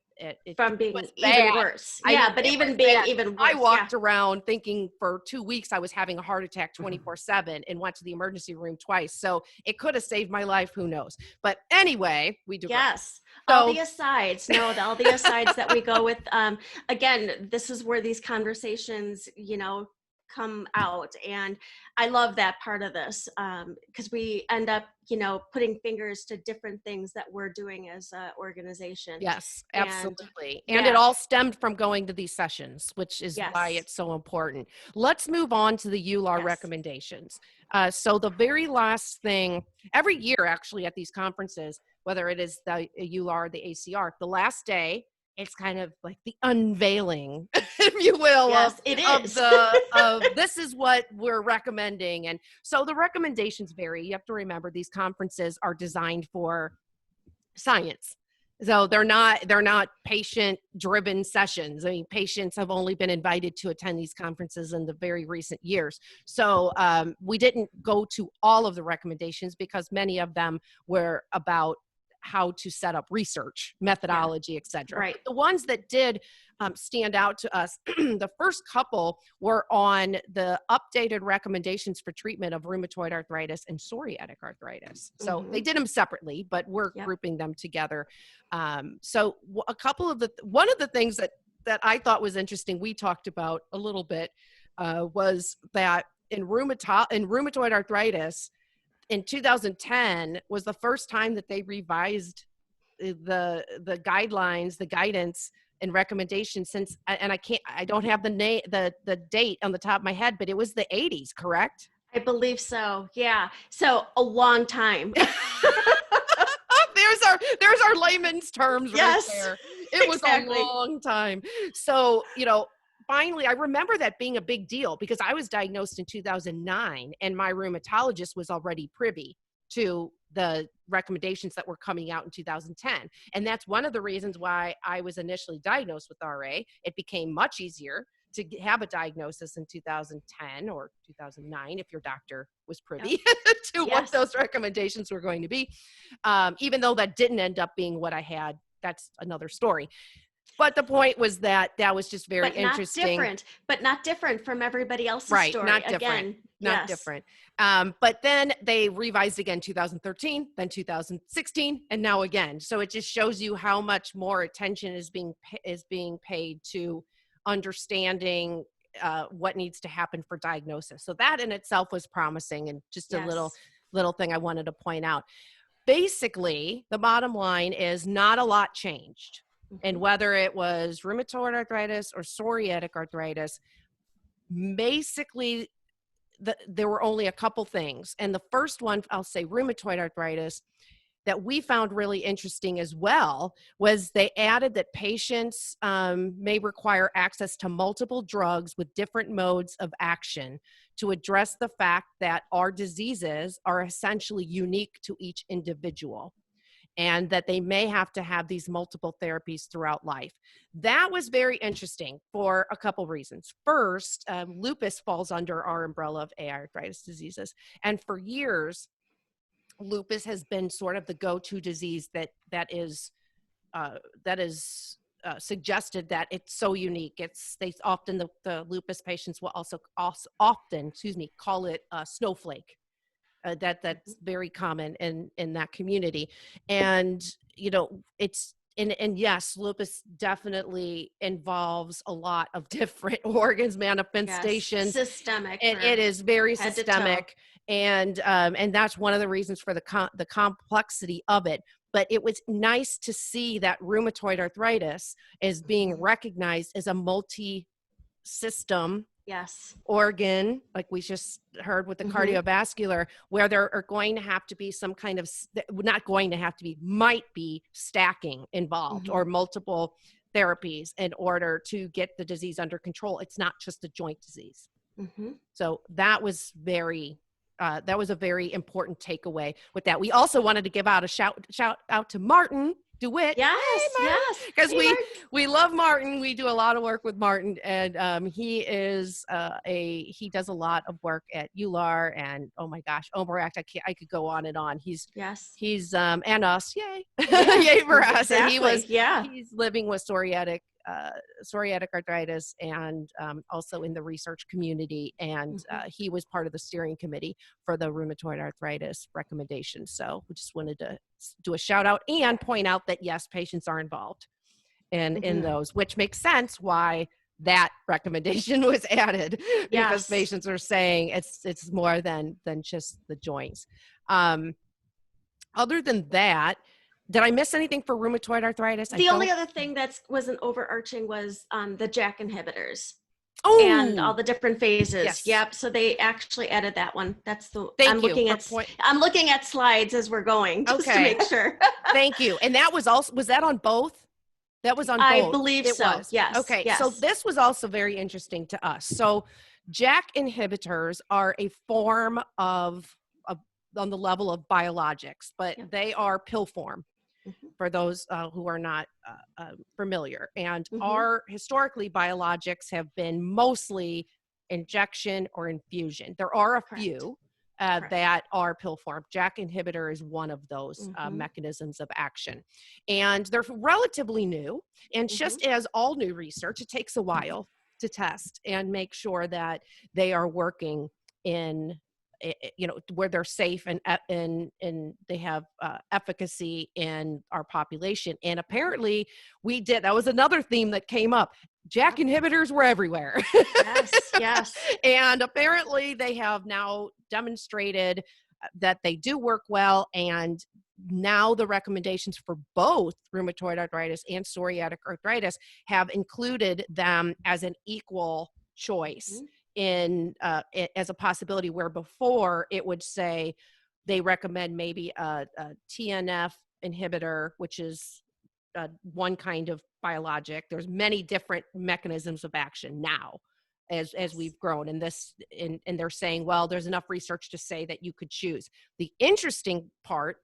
B: From being even worse. But even being even worse.
A: I walked around thinking for 2 weeks I was having a heart attack 24/7 and went to the emergency room twice. So it could have saved my life. Who knows? But anyway, we do.
B: Yes. All the asides. No, all the asides that we go with. Again, this is where these conversations, come out. And I love that part of this, because we end up, putting fingers to different things that we're doing as an organization.
A: Yes, absolutely. And it all stemmed from going to these sessions, which is why it's so important. Let's move on to the EULAR recommendations. So the very last thing, every year actually at these conferences, whether it is the EULAR or the ACR, the last day, it's kind of like the unveiling, if you will, of this is what we're recommending. And so the recommendations vary. You have to remember these conferences are designed for science. So they're not patient-driven sessions. I mean, patients have only been invited to attend these conferences in the very recent years. So we didn't go to all of the recommendations because many of them were about how to set up research, methodology, et cetera.
B: Right.
A: The ones that did stand out to us, the first couple were on the updated recommendations for treatment of rheumatoid arthritis and psoriatic arthritis. So they did them separately, but we're grouping them together. So one of the things that I thought was interesting, we talked about a little bit, was that in rheumatoid arthritis, in 2010 was the first time that they revised the guidelines, the guidance and recommendations since, and I don't have the date on the top of my head, but it was the 80s, correct?
B: I believe so. Yeah. So a long time.
A: There's our layman's terms right there. It was a long time. So, finally, I remember that being a big deal because I was diagnosed in 2009 and my rheumatologist was already privy to the recommendations that were coming out in 2010. And that's one of the reasons why I was initially diagnosed with RA. It became much easier to have a diagnosis in 2010 or 2009 if your doctor was privy to what those recommendations were going to be. Even though that didn't end up being what I had, that's another story. But the point was that was just very interesting.
B: Not different from everybody else's story.
A: Not different. Not different. But then they revised again 2013, then 2016, and now again. So it just shows you how much more attention is being paid to understanding what needs to happen for diagnosis. So that in itself was promising, and just a little thing I wanted to point out. Basically, the bottom line is not a lot changed. And whether it was rheumatoid arthritis or psoriatic arthritis, basically there were only a couple things. And the first one, I'll say rheumatoid arthritis, that we found really interesting as well was they added that patients may require access to multiple drugs with different modes of action to address the fact that our diseases are essentially unique to each individual, and that they may have to have these multiple therapies throughout life. That was very interesting for a couple reasons. First, lupus falls under our umbrella of AiArthritis diseases. And for years, lupus has been sort of the go-to disease that is suggested that it's so unique. They often, the lupus patients will also often call it a snowflake. That's very common in that community. And, and yes, lupus definitely involves a lot of different organs, manifestations.
B: Yes, systemic.
A: It is very systemic. And that's one of the reasons for the complexity of it. But it was nice to see that rheumatoid arthritis is being recognized as a multi-system organ, like we just heard with the cardiovascular, where there are going to have to be some kind of, not going to have to be, might be stacking involved or multiple therapies in order to get the disease under control. It's not just a joint disease. So that was a very important takeaway with that. We also wanted to give out a shout out to Martin DeWitt.
B: Yes.
A: Because we love Martin. We do a lot of work with Martin, and he does a lot of work at EULAR, and oh my gosh, Omeract. I could go on and on. He's and us, yay, yay for us.
B: Exactly.
A: And he's living with psoriatic arthritis, and also in the research community, and he was part of the steering committee for the rheumatoid arthritis recommendation. So we just wanted to do a shout out and point out that yes, patients are involved in those, which makes sense why that recommendation was added, because patients are saying it's more than just the joints. Other than that, did I miss anything for rheumatoid arthritis?
B: The only other thing that wasn't overarching was the Jak inhibitors.
A: Oh,
B: and all the different phases.
A: Yes.
B: Yep. So they actually added that one. That's the.
A: Thank
B: I'm
A: you
B: looking at slides as we're going, just to make sure.
A: Thank you. And that was that on both? That was on both.
B: I believe
A: it
B: so.
A: Was.
B: Yes.
A: Okay.
B: Yes.
A: So this was also very interesting to us. So Jak inhibitors are a form of on the level of biologics, but they are pill form. For those who are not familiar. And historically, biologics have been mostly injection or infusion. There are a few that are pill form. Jak inhibitor is one of those mechanisms of action. And they're relatively new. And just as all new research, it takes a while to test and make sure that they are working in where they're safe and they have efficacy in our population. And apparently that was another theme that came up. Jak inhibitors were everywhere.
B: Yes.
A: And apparently they have now demonstrated that they do work well. And now the recommendations for both rheumatoid arthritis and psoriatic arthritis have included them as an equal choice. As a possibility, where before it would say they recommend maybe a TNF inhibitor, which is one kind of biologic. There's many different mechanisms of action now as we've grown, and they're saying, well, there's enough research to say that you could choose. The interesting part,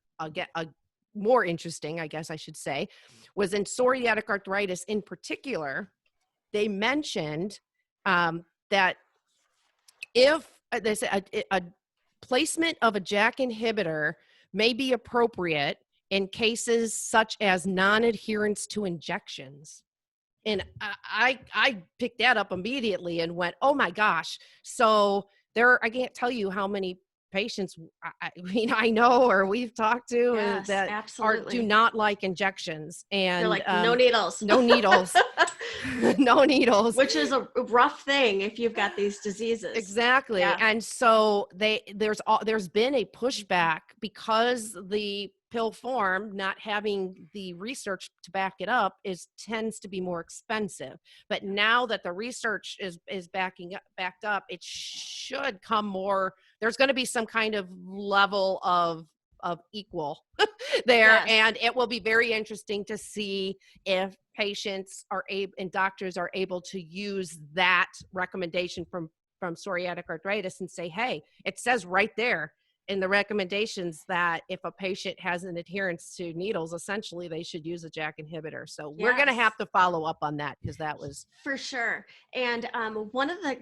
A: more interesting, I guess I should say, was in psoriatic arthritis in particular. They mentioned that if they say a placement of a Jak inhibitor may be appropriate in cases such as non-adherence to injections. And I picked that up immediately and went, oh my gosh. So I can't tell you how many patients I know or we've talked to that do not like injections. And
B: they're like, no needles.
A: No needles. No needles.
B: Which is a rough thing if you've got these diseases.
A: Exactly. Yeah. And so there's been a pushback because the pill form, not having the research to back it up, tends to be more expensive. But now that the research is backed up, it should come more. There's going to be some kind of level of equal there.
B: Yes.
A: And it will be very interesting to see if patients are able and doctors are able to use that recommendation from psoriatic arthritis and say, hey, it says right there in the recommendations that if a patient has an adherence to needles, essentially they should use a Jak inhibitor. So we're going to
B: Yes.
A: have to follow up on that, because that was
B: For sure. And one of the,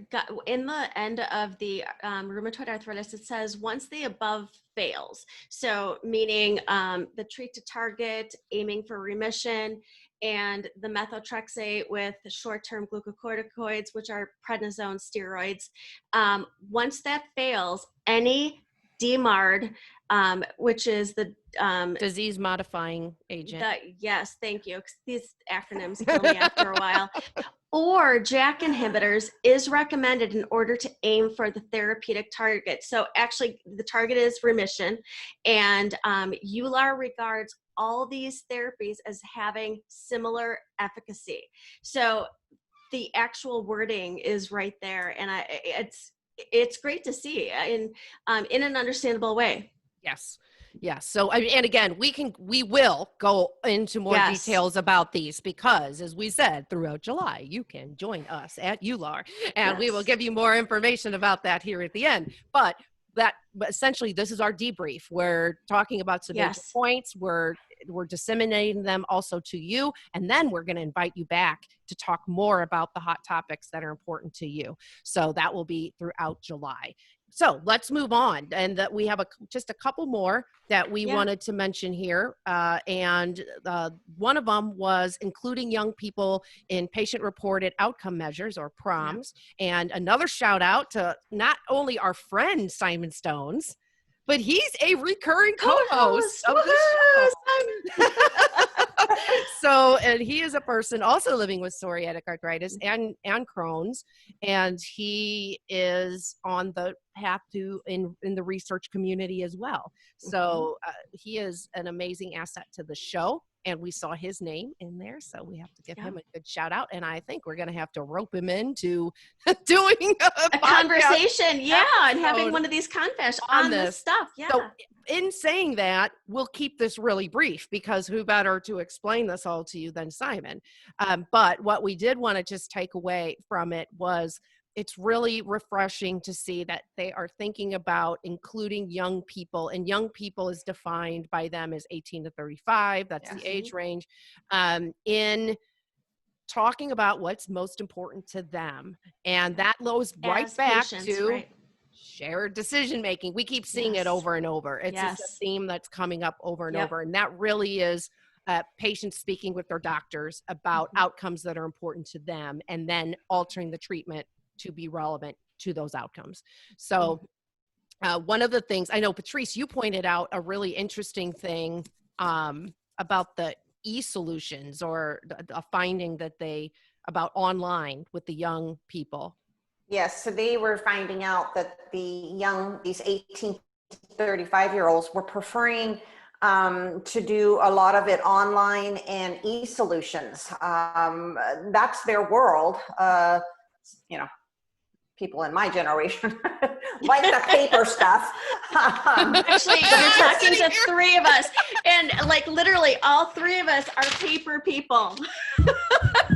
B: in the end of the rheumatoid arthritis, it says once the above fails. So meaning the treat to target, aiming for remission, and the methotrexate with short-term glucocorticoids, which are prednisone steroids. Once that fails, any DMARD, which is the
A: disease modifying agent.
B: yes, thank you. 'Cause these acronyms kill me after a while. Or Jak inhibitors is recommended in order to aim for the therapeutic target. So actually the target is remission, and EULAR regards all these therapies as having similar efficacy. So the actual wording is right there, and it's great to see in an understandable way.
A: Yes. Yes. So, and again, we will go into more
B: Yes.
A: details about these, because as we said, throughout July, you can join us at EULAR, and we will
B: Yes.
A: give you more information about that here at the end. But essentially, this is our debrief. We're talking about some major
B: Yes.
A: points. We're disseminating them also to you, and then we're going to invite you back to talk more about the hot topics that are important to you. So that will be throughout July. So let's move on. And that we have just a couple more that we wanted to mention here. And one of them was including young people in patient-reported outcome measures, or PROMs. Yeah. And another shout out to not only our friend Simon Stones, but he's a recurring co-host of the show. So, and he is a person also living with psoriatic arthritis and Crohn's, and he is on the path to in the research community as well. So he is an amazing asset to the show, and we saw his name in there, so we have to give him a good shout out. And I think we're going to have to rope him into doing a
B: conversation, and having one of these confesh on this stuff. Yeah.
A: So in saying that, we'll keep this really brief, because who better to explain this all to you than Simon? But what we did want to just take away from it was, it's really refreshing to see that they are thinking about including young people, and young people is defined by them as 18 to 35. That's the age range, in talking about what's most important to them. And that goes right back to shared decision making. We keep seeing it over and over. It's just a theme that's coming up over and over. And that really is patients speaking with their doctors about outcomes that are important to them, and then altering the treatment to be relevant to those outcomes. So one of the things, I know, Patrice, you pointed out a really interesting thing about the e-solutions, or a finding that about online with the young people.
C: Yes, so they were finding out that these 18 to 35-year-olds were preferring to do a lot of it online and e-solutions. That's their world. People in my generation like the paper stuff.
B: Actually, you're talking to three of us, and like literally all three of us are paper people.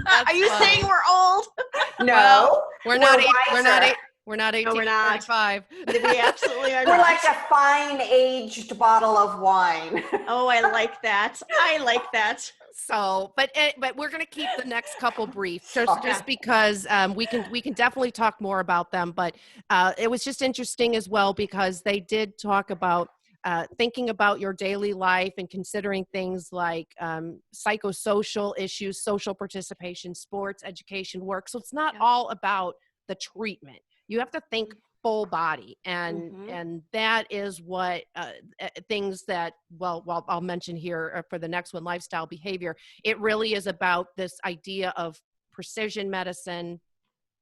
B: Are you saying we're old?
C: No,
A: we're not 18 to 35.
B: We absolutely are.
C: We're like a fine aged bottle of wine.
B: Oh, I like that.
A: So, but we're going to keep the next couple brief, just because we can definitely talk more about them. But it was just interesting as well, because they did talk about thinking about your daily life and considering things like psychosocial issues, social participation, sports, education, work. So it's not all about the treatment. You have to think full body, and that is what things that, well, I'll mention here for the next one, lifestyle behavior. It really is about this idea of precision medicine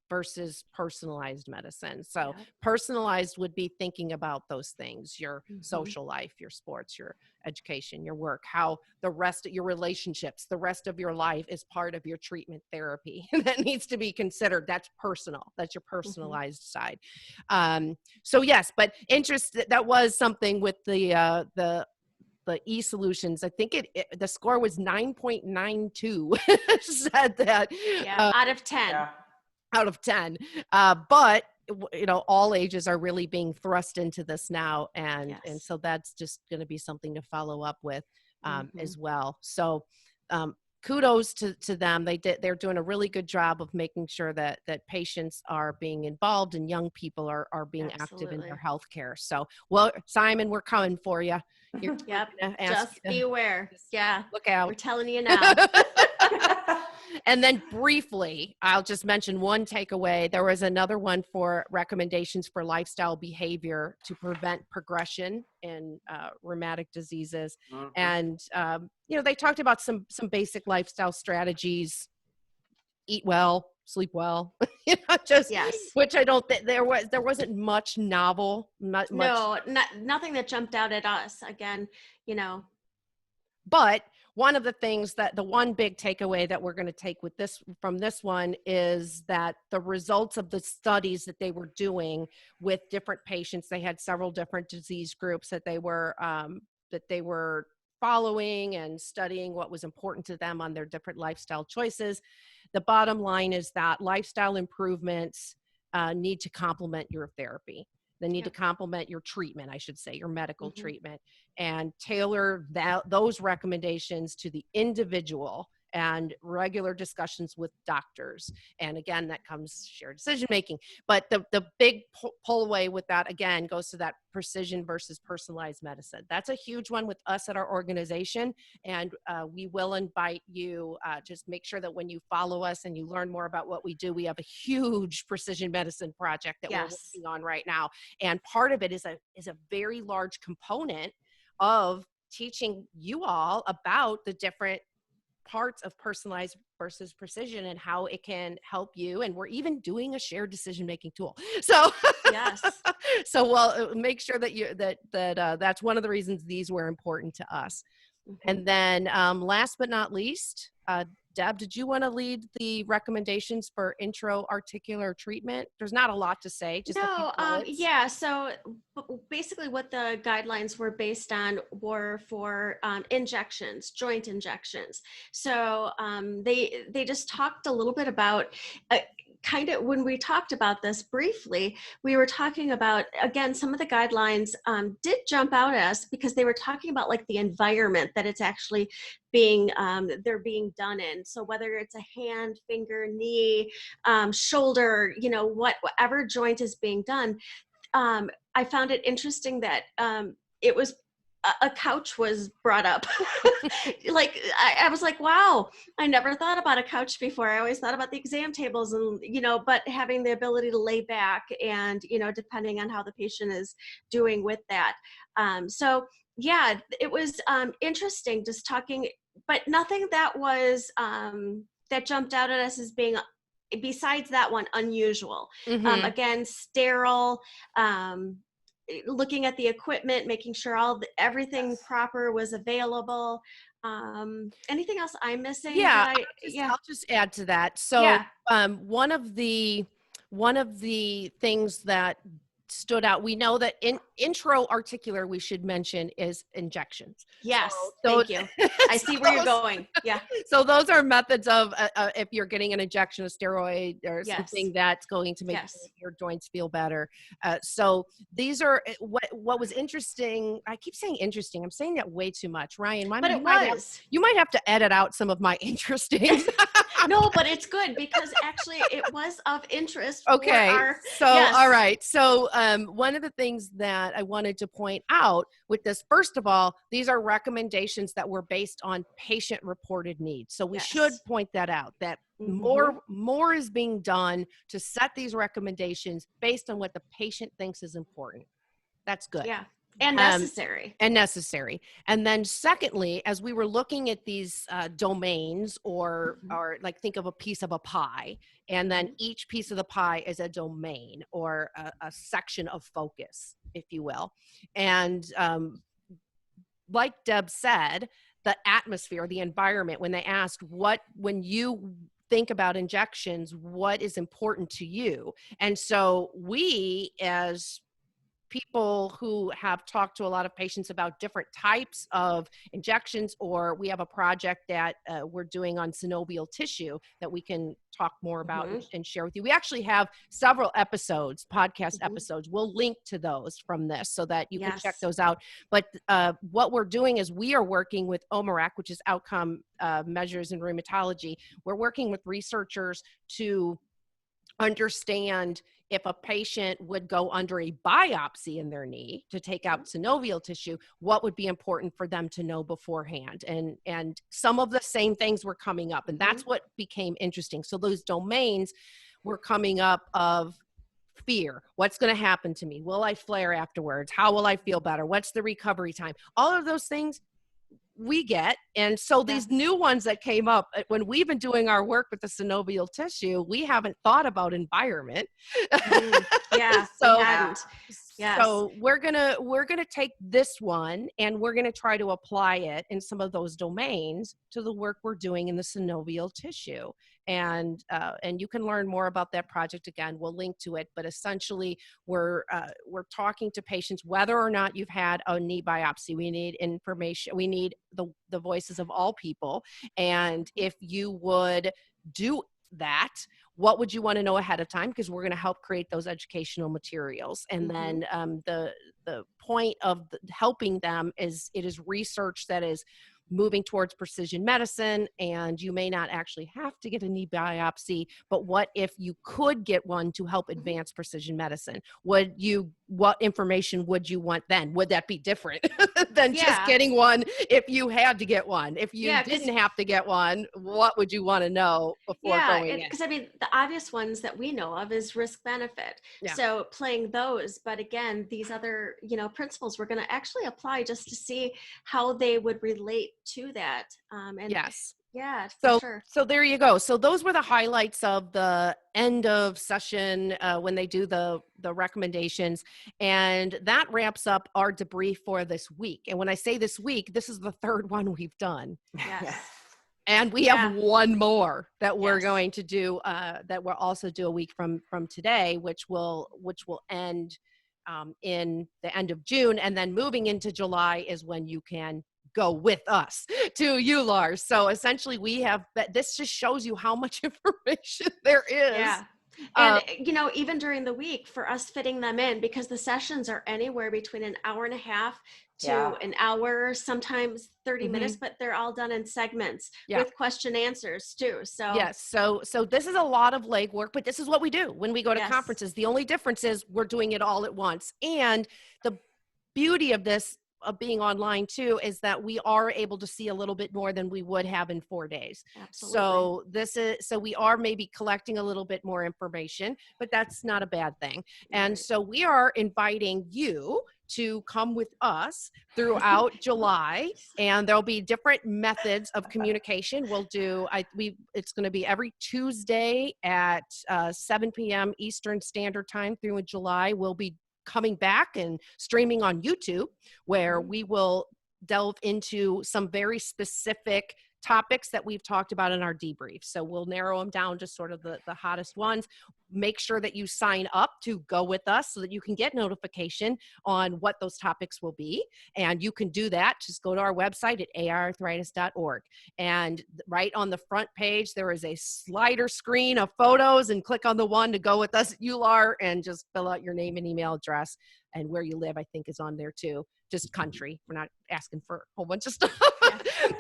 A: versus personalized medicine. So personalized would be thinking about those things: your social life, your sports, your education, your work, how the rest of your relationships, the rest of your life is part of your treatment therapy that needs to be considered. That's personal. That's your personalized side. So yes, but that was something with the the e-solutions, I think the score was 9.92 said that
B: out of 10.
C: Yeah.
A: out of 10. But all ages are really being thrust into this now. And so that's just going to be something to follow up with as well. So kudos to them. They're doing a really good job of making sure that patients are being involved and young people are being active in their healthcare. So, well, Simon, we're coming for you.
B: Yep. Just be aware. Yeah.
A: Look out.
B: We're telling you now.
A: And then briefly, I'll just mention one takeaway. There was another one for recommendations for lifestyle behavior to prevent progression in rheumatic diseases. And, they talked about some basic lifestyle strategies: eat well, sleep well, which I don't think there wasn't much novel, nothing
B: that jumped out at us again,
A: But one of the things the one big takeaway that we're going to take from this one is that the results of the studies that they were doing with different patients, they had several different disease groups that they were following and studying what was important to them on their different lifestyle choices. The bottom line is that lifestyle improvements need to complement your therapy. They need to complement your treatment, I should say, your medical treatment, and tailor those recommendations to the individual and regular discussions with doctors. And again, that comes shared decision making. But the big pull away with that, again, goes to that precision versus personalized medicine. That's a huge one with us at our organization. And we will invite you, just make sure that when you follow us and you learn more about what we do, we have a huge precision medicine project that we're working on right now. And part of it is a very large component of teaching you all about the different parts of personalized versus precision and how it can help you. And we're even doing a shared decision-making tool. So so we'll make sure that that's one of the reasons these were important to us. And then last but not least, Deb, did you want to lead the recommendations for intra-articular treatment? There's not a lot to say. Just
B: so basically what the guidelines were based on were for injections, joint injections. So they just talked a little bit about kind of, when we talked about this briefly, we were talking about, again, some of the guidelines did jump out at us because they were talking about like the environment that it's actually they're being done in. So whether it's a hand, finger, knee, shoulder, whatever joint is being done. I found it interesting that it was a couch was brought up. Like I was like, wow, I never thought about a couch before. I always thought about the exam tables and, but having the ability to lay back and, depending on how the patient is doing with that. So yeah, it was interesting just talking, but nothing that was, that jumped out at us as being, besides that one, unusual. Again, sterile, looking at the equipment, making sure everything proper was available. Anything else I'm missing?
A: I'll just add to that. So one of the things that stood out, we know that intra-articular, we should mention, is injections.
B: Yes, thank you. I see where you're going. Yeah.
A: So those are methods of if you're getting an injection of steroid or something that's going to make your joints feel better. So these are what was interesting. I keep saying interesting. I'm saying that way too much, Ryan. You might have to edit out some of my interesting.
B: No, but it's good because actually it was of interest.
A: All right. So one of the things that I wanted to point out with this, first of all, these are recommendations that were based on patient-reported needs. So we should point that out, that more is being done to set these recommendations based on what the patient thinks is important. That's good.
B: Yeah. And necessary.
A: And then secondly, as we were looking at these domains or like think of a piece of a pie, and then each piece of the pie is a domain or a section of focus, if you will. And like Deb said, the atmosphere, the environment, when they asked when you think about injections, what is important to you? And so we, as people who have talked to a lot of patients about different types of injections, or we have a project that we're doing on synovial tissue that we can talk more about and share with you. We actually have several episodes, podcast episodes. We'll link to those from this so that you can check those out. But what we're doing is we are working with OMERAC, which is Outcome Measures in Rheumatology. We're working with researchers to understand if a patient would go under a biopsy in their knee to take out synovial tissue, what would be important for them to know beforehand. And some of the same things were coming up, and that's what became interesting. So those domains were coming up of fear. What's going to happen to me? Will I flare afterwards? How will I feel better? What's the recovery time? All of those things we get. And so these new ones that came up when we've been doing our work with the synovial tissue, we haven't thought about environment. So we're gonna take this one and we're gonna try to apply it in some of those domains to the work we're doing in the synovial tissue. And you can learn more about that project. Again, we'll link to it, but essentially we're talking to patients whether or not you've had a knee biopsy. We need information. We need the voices of all people. And if you would do that, what would you want to know ahead of time? Because we're going to help create those educational materials. And then the point of helping them is it is research that is moving towards precision medicine, and you may not actually have to get a knee biopsy, but what if you could get one to help advance precision medicine? What information would you want then? Would that be different than just getting one if you had to get one? If you didn't have to get one, what would you want to know before going in?
B: Because I mean, the obvious ones that we know of is risk benefit. So playing those, but again, these other, principles we're going to actually apply just to see how they would relate to that. So
A: there you go. So those were the highlights of the end of session when they do the recommendations, and that wraps up our debrief for this week. And when I say this week, this is the third one we've done. And we have one more that we're going to do, that we'll also do a week from today, which will end in the end of June, and then moving into July is when you can go with us to EULAR. So essentially this just shows you how much information there is.
B: And even during the week for us fitting them in, because the sessions are anywhere between an hour and a half to an hour, sometimes 30 minutes, but they're all done in segments with question answers too. So
A: so this is a lot of legwork, but this is what we do when we go to conferences. The only difference is we're doing it all at once. And the beauty of this, of being online too, is that we are able to see a little bit more than we would have in 4 days.
B: Absolutely.
A: So we are maybe collecting a little bit more information, but that's not a bad thing. And so we are inviting you to come with us throughout July, and there'll be different methods of communication. We'll do, it's going to be every Tuesday at 7 p.m. Eastern Standard Time through July. We'll be coming back and streaming on YouTube, where we will delve into some very specific topics that we've talked about in our debrief. So we'll narrow them down to sort of the hottest ones. Make sure that you sign up to go with us so that you can get notification on what those topics will be. And you can do that. Just go to our website at AiArthritis.org. And right on the front page, there is a slider screen of photos, and click on the one to go with us at EULAR and just fill out your name and email address, and where you live, I think, is on there too. Just country. We're not asking for a whole bunch of stuff.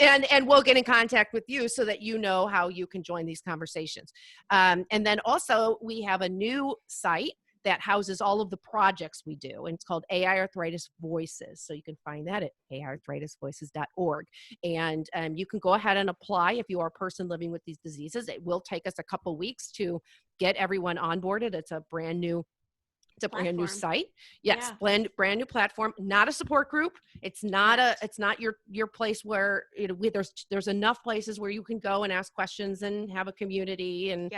A: And we'll get in contact with you so that you know how you can join these conversations. And then also we have a new site that houses all of the projects we do, and it's called AiArthritis Voices. So you can find that at AiArthritisVoices.org. And you can go ahead and apply if you are a person living with these diseases. It will take us a couple weeks to get everyone onboarded. It's a brand new site. Yes. Brand new platform, not a support group. It's not your place where there's enough places where you can go and ask questions and have a community. And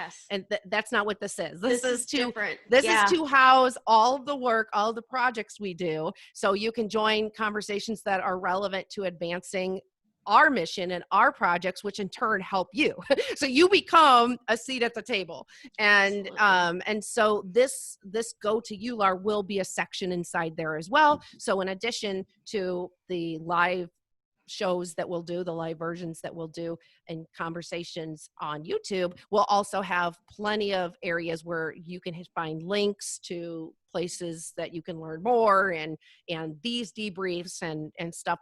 A: that's not what this is. This is different. This is to house all of the work, all of the projects we do. So you can join conversations that are relevant to advancing our mission and our projects, which in turn help you. So you become a seat at the table. And so this Go to EULAR will be a section inside there as well. So in addition to the live shows that we'll do, the live versions that we'll do, and conversations on YouTube, we'll also have plenty of areas where you can find links to places that you can learn more, and these debriefs and stuff,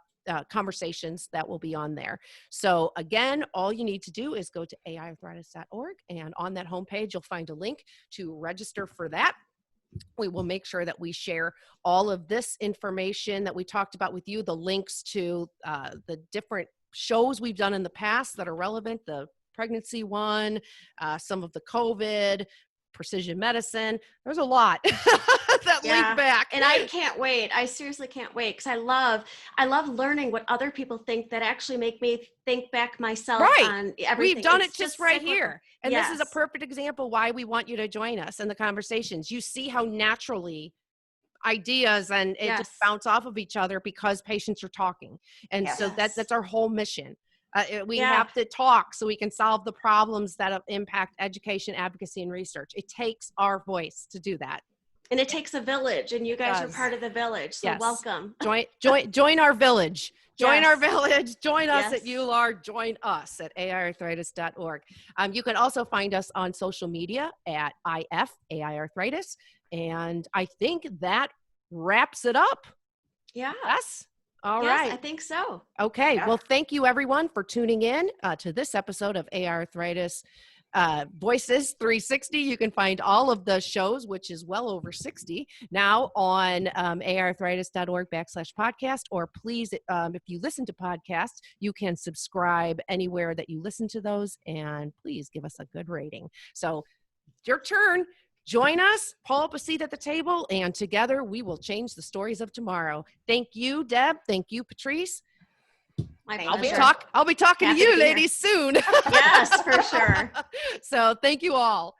A: conversations that will be on there. So again, all you need to do is go to AiArthritis.org, and on that homepage, you'll find a link to register for that. We will make sure that we share all of this information that we talked about with you, the links to the different shows we've done in the past that are relevant, the pregnancy one, some of the COVID, precision medicine. There's a lot that link back.
B: And I can't wait. I seriously can't wait, because I love learning what other people think that actually make me think back myself on everything.
A: We've done
B: it's
A: it just right
B: cyclical.
A: here. And this is a perfect example why we want you to join us in the conversations. You see how naturally ideas and it just bounce off of each other because patients are talking. And so that's our whole mission. We have to talk so we can solve the problems that impact education, advocacy, and research. It takes our voice to do that.
B: And it takes a village, and you guys are part of the village. So welcome.
A: Join our village. Join our village. Join us at EULAR. Join us at AiArthritis.org. You can also find us on social media at AiArthritis. And I think that wraps it up.
B: Yeah.
A: Yes. All right.
B: I think so.
A: Okay. Yeah. Well, thank you everyone for tuning in to this episode of AiArthritis Voices 360. You can find all of the shows, which is well over 60 now, on AiArthritis.org/podcast, or please, if you listen to podcasts, you can subscribe anywhere that you listen to those, and please give us a good rating. So your turn. Join us, pull up a seat at the table, and together we will change the stories of tomorrow. Thank you, Deb. Thank you, Patrice.
B: My pleasure.
A: I'll be talking to you ladies soon.
B: Yes, for sure.
A: So thank you all.